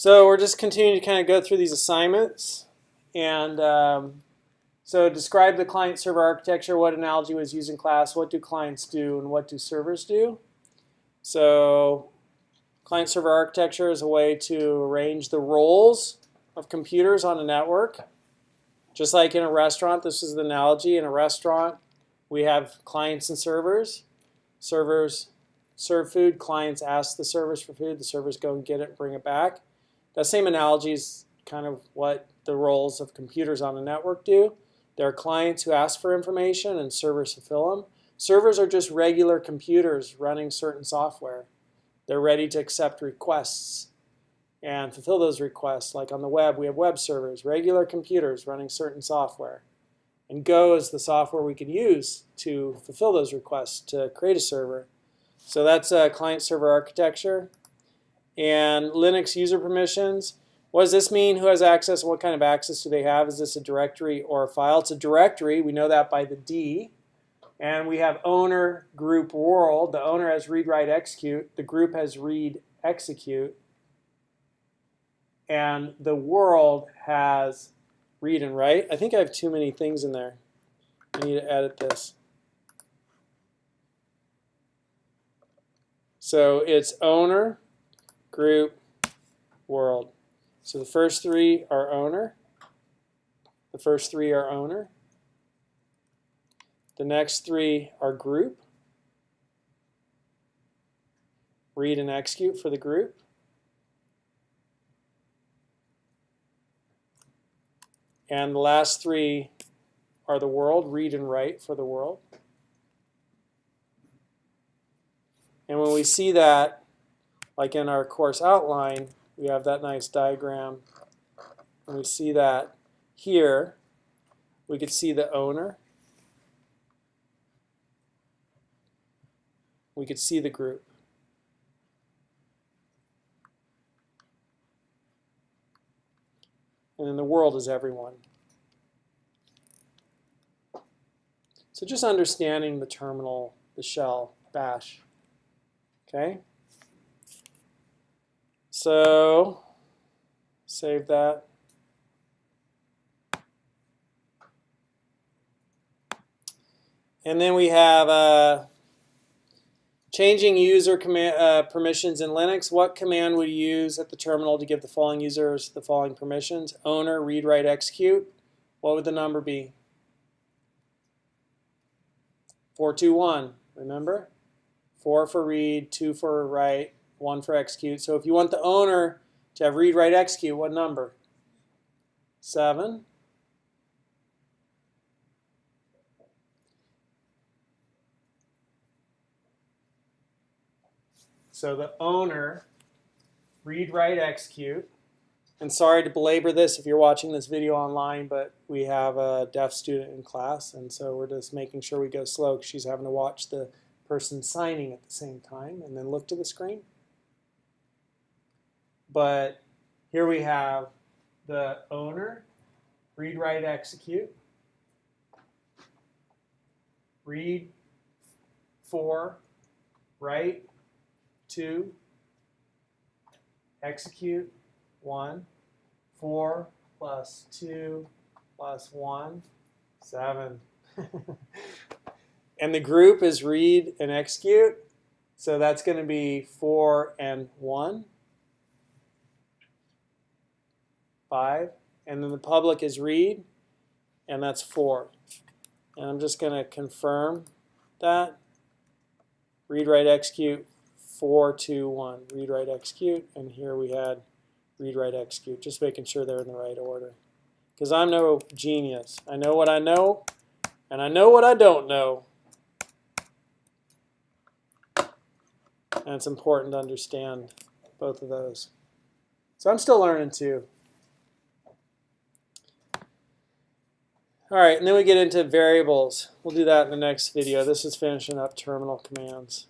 So we're just continuing to kind of go through these assignments. And so describe the client-server architecture, what analogy was used in class, what do clients do, and what do servers do. So client-server architecture is a way to arrange the roles of computers on a network. Just like in a restaurant, this is the analogy. In a restaurant, we have clients and servers. Servers serve food, clients ask the servers for food, the servers go and get it and bring it back. That same analogy is kind of what the roles of computers on a network do. There are clients who ask for information and servers fulfill them. Servers are just regular computers running certain software. They're ready to accept requests and fulfill those requests. Like on the web, we have web servers, regular computers running certain software. And Go is the software we can use to fulfill those requests to create a server. So that's client-server architecture. And Linux user permissions. What does this mean? Who has access? What kind of access do they have? Is this a directory or a file? It's a directory. We know that by the D. And we have owner, group, world. The owner has read, write, execute. The group has read, execute. And the world has read and write. I think I have too many things in there. I need to edit this. So it's owner, group, world. So the first three are owner. The first three are owner. The next three are group. Read and execute for the group. And the last three are the world, read and write for the world. And when we see that, like in our course outline, we have that nice diagram. And we see that here, we could see the owner. We could see the group. And then the world is everyone. So just understanding the terminal, the shell, bash. Okay? So save that. And then we have changing user permissions in Linux. What command would you use at the terminal to give the following users the following permissions? Owner, read, write, execute. What would the number be? 421, remember? 4 for read, 2 for write, 1 for execute. So if you want the owner to have read, write, execute, what number? 7. So the owner, read, write, execute. And sorry to belabor this if you're watching this video online, but we have a deaf student in class, and so we're just making sure we go slow because she's having to watch the person signing at the same time and then look to the screen. But here we have the owner, read, write, execute. Read, 4, write, 2, execute, 1, 4 plus 2 plus 1, 7. And the group is read and execute, so that's going to be 4 and 1, 5. And then the public is read, and that's 4. And I'm just going to confirm that. Read, write, execute, 4, 2, 1. Read, write, execute, and here we had read, write, execute. Just making sure they're in the right order. Because I'm no genius. I know what I know, and I know what I don't know. And it's important to understand both of those. So I'm still learning too. All right, and then we get into variables. We'll do that in the next video. This is finishing up terminal commands.